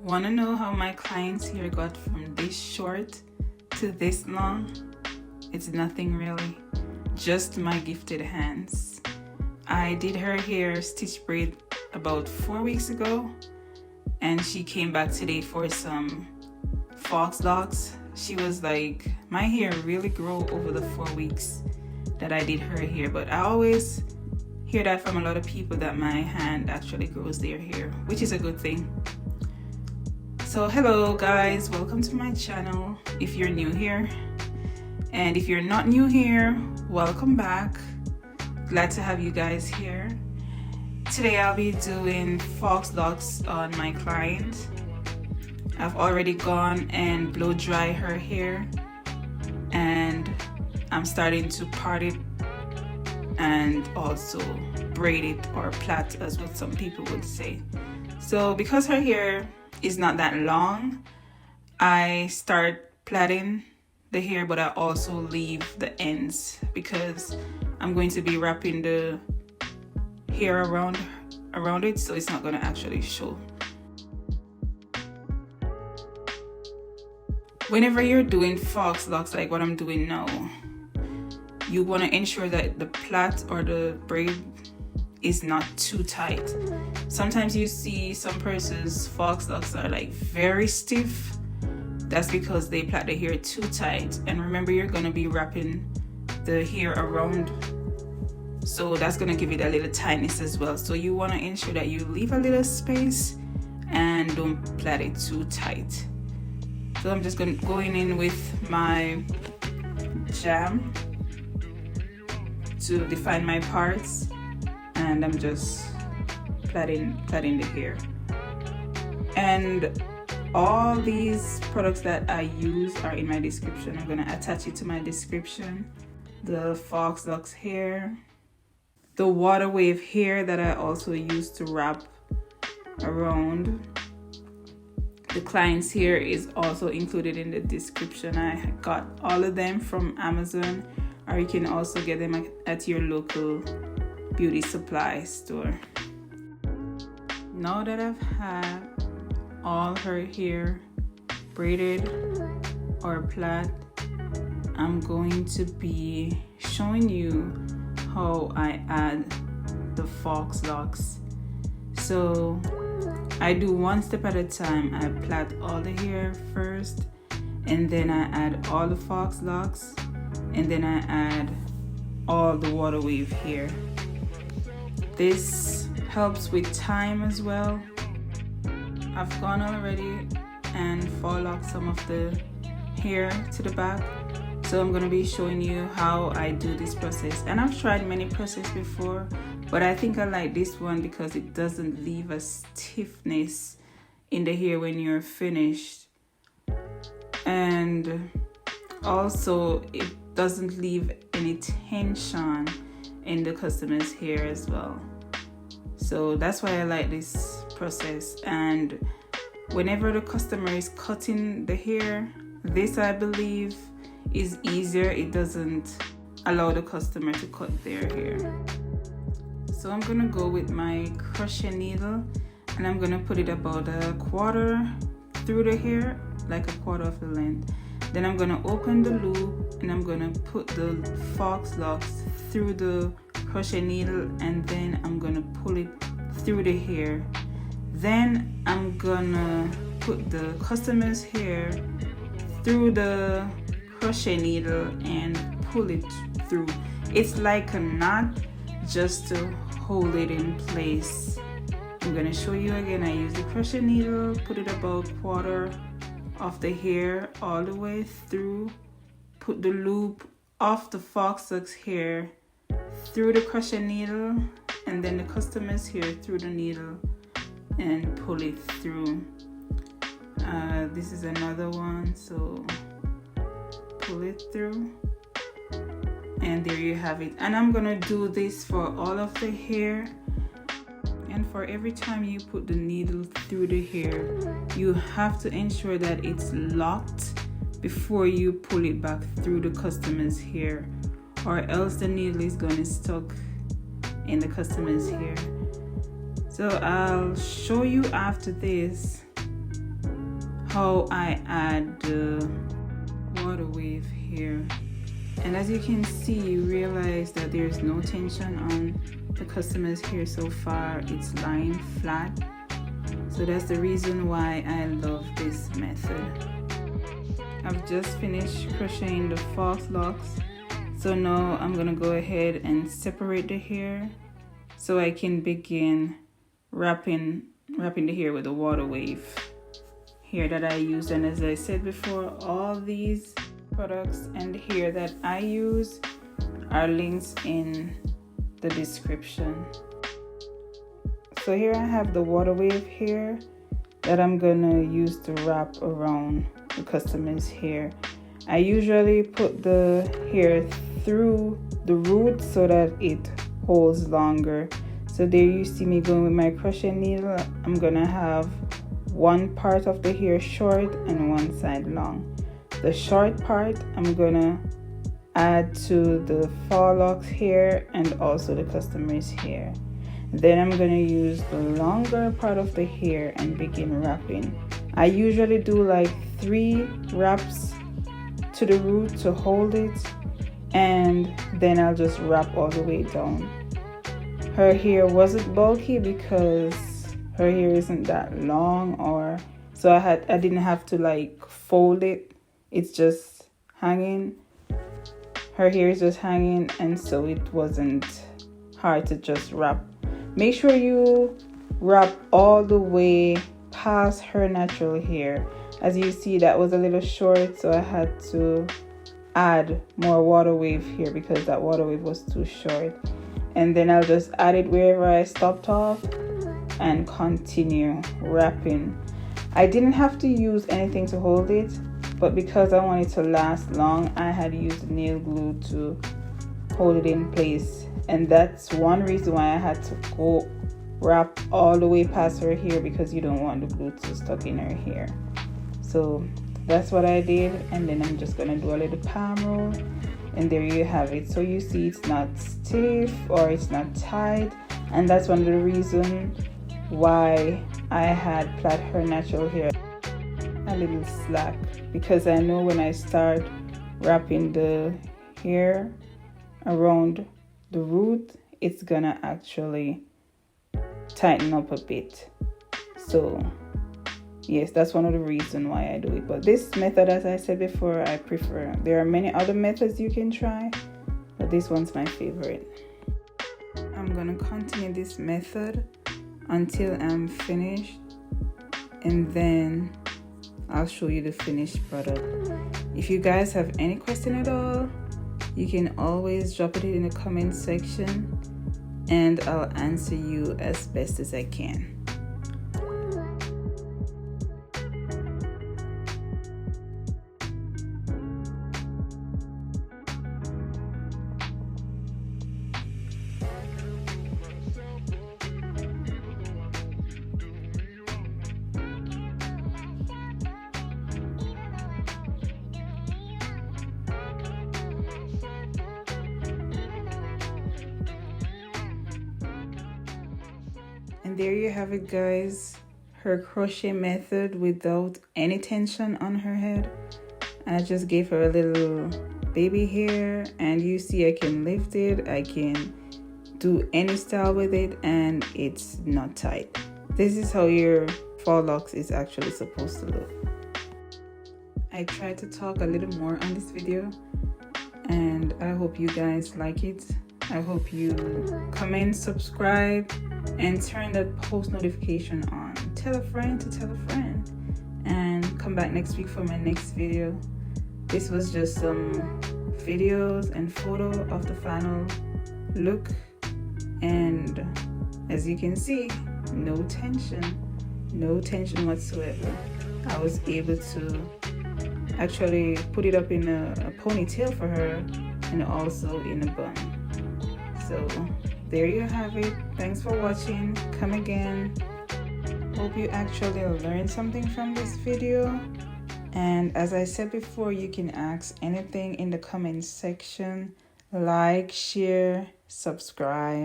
Want to know how my client's hair got from this short to this long? It's nothing really, just my gifted hands. I did her hair stitch braid about 4 weeks ago, and she came back today for some Faux Locs. She was like, my hair really grew over the 4 weeks that I did her hair, but I always hear that from a lot of people that my hand actually grows their hair, which is a good thing. So hello guys, welcome to my channel if you're new here, and if you're not new here, welcome back. Glad to have you guys here. Today I'll be doing Faux Locs on my client. I've already gone and blow dry her hair, and I'm starting to part it and also braid it, or plait as what some people would say. So because her hair is not that long, I start plaiting the hair, but I also leave the ends because I'm going to be wrapping the hair around it, so it's not going to actually show. Whenever you're doing Faux Locs like what I'm doing now, you want to ensure that the plait or the braid is not too tight. Sometimes you see some person's Faux Locs are like very stiff. That's because they plait the hair too tight. And remember, you're gonna be wrapping the hair around, so that's gonna give it a little tightness as well. So you wanna ensure that you leave a little space and don't plait it too tight. So I'm just going in with my jam to define my parts, and I'm just plaiting the hair. And all these products that I use are in my description. I'm gonna attach it to my description. The Faux Locs hair, the water wave hair that I also use to wrap around. The client's hair is also included in the description. I got all of them from Amazon, or you can also get them at your local beauty supply store. Now that I've had all her hair braided or plait, I'm going to be showing you how I add the Faux Locs. So I do one step at a time. I plait all the hair first, and then I add all the Faux Locs, and then I add all the water wave hair. This helps with time as well. I've gone already and Faux Locs some of the hair to the back, so I'm going to be showing you how I do this process. And I've tried many processes before, but I think I like this one because it doesn't leave a stiffness in the hair when you're finished, and also it doesn't leave any tension in the customer's hair as well. So that's why I like this process. And whenever the customer is cutting the hair, this I believe is easier. It doesn't allow the customer to cut their hair. So I'm gonna go with my crochet needle, and I'm gonna put it about a quarter through the hair, like a quarter of the length. Then I'm gonna open the loop, and I'm gonna put the Faux Locs through the crochet needle, and then I'm gonna pull it through the hair. Then I'm gonna put the customer's hair through the crochet needle and pull it through. It's like a knot, just to hold it in place. I'm gonna show you again. I use the crochet needle, put it about quarter of the hair all the way through, put the loop of the Faux Locs hair through the crochet needle, and then the customer's hair through the needle and pull it through. This is another one, so pull it through, and there you have it. And I'm gonna do this for all of the hair. And for every time you put the needle through the hair, you have to ensure that it's locked before you pull it back through the customer's hair, or else the needle is gonna stuck in the customer's hair. So I'll show you after this how I add the water wave here. And as you can see, you realize that there's no tension on the customer's hair so far. It's lying flat. So that's the reason why I love this method. I've just finished crocheting the Faux Locs. So now I'm gonna go ahead and separate the hair so I can begin wrapping the hair with the water wave hair that I use. And as I said before, all these products and hair that I use are links in the description. So here I have the water wave hair that I'm gonna use to wrap around the customer's hair. I usually put the hair through the root so that it holds longer. So there you see me going with my crochet needle. I'm gonna have one part of the hair short and one side long. The short part I'm gonna add to the Faux Locs hair and also the customer's hair. Then I'm gonna use the longer part of the hair and begin wrapping. I usually do like 3 wraps to the root to hold it, and then I'll just wrap all the way down. Her hair wasn't bulky because her hair isn't that long, or so I didn't have to like fold it. It's just hanging. Her hair is just hanging, and so it wasn't hard to just wrap. Make sure you wrap all the way past her natural hair. As you see, that was a little short, so I had to add more water wave here because that water wave was too short. And then I'll just add it wherever I stopped off and continue wrapping. I didn't have to use anything to hold it, but because I want it to last long, I had used nail glue to hold it in place. And that's one reason why I had to go wrap all the way past her hair, because you don't want the glue to stuck in her hair. So that's what I did, and then I'm just gonna do a little palm roll, and there you have it. So you see it's not stiff or it's not tight, and that's one of the reasons why I had plait her natural hair a little slack, because I know when I start wrapping the hair around the root, it's gonna actually tighten up a bit. So yes, that's one of the reasons why I do it. But this method, as I said before, I prefer. There are many other methods you can try, but this one's my favorite. I'm gonna continue this method until I'm finished, and then I'll show you the finished product. If you guys have any question at all, you can always drop it in the comment section, and I'll answer you as best as I can. And there you have it, guys. Her crochet method without any tension on her head. I just gave her a little baby hair, and you see I can lift it, I can do any style with it, and it's not tight. This is how your Faux Locs is actually supposed to look. I tried to talk a little more on this video, and I hope you guys like it. I hope you comment, subscribe, and turn that post notification on. Tell a friend to tell a friend, and come back next week for my next video. This was just some videos and photo of the final look, and as you can see, no tension whatsoever. I was able to actually put it up in a ponytail for her, and also in a bun. So there you have it. Thanks for watching. Come again. Hope you actually learned something from this video. And as I said before, you can ask anything in the comment section. Like, share, subscribe.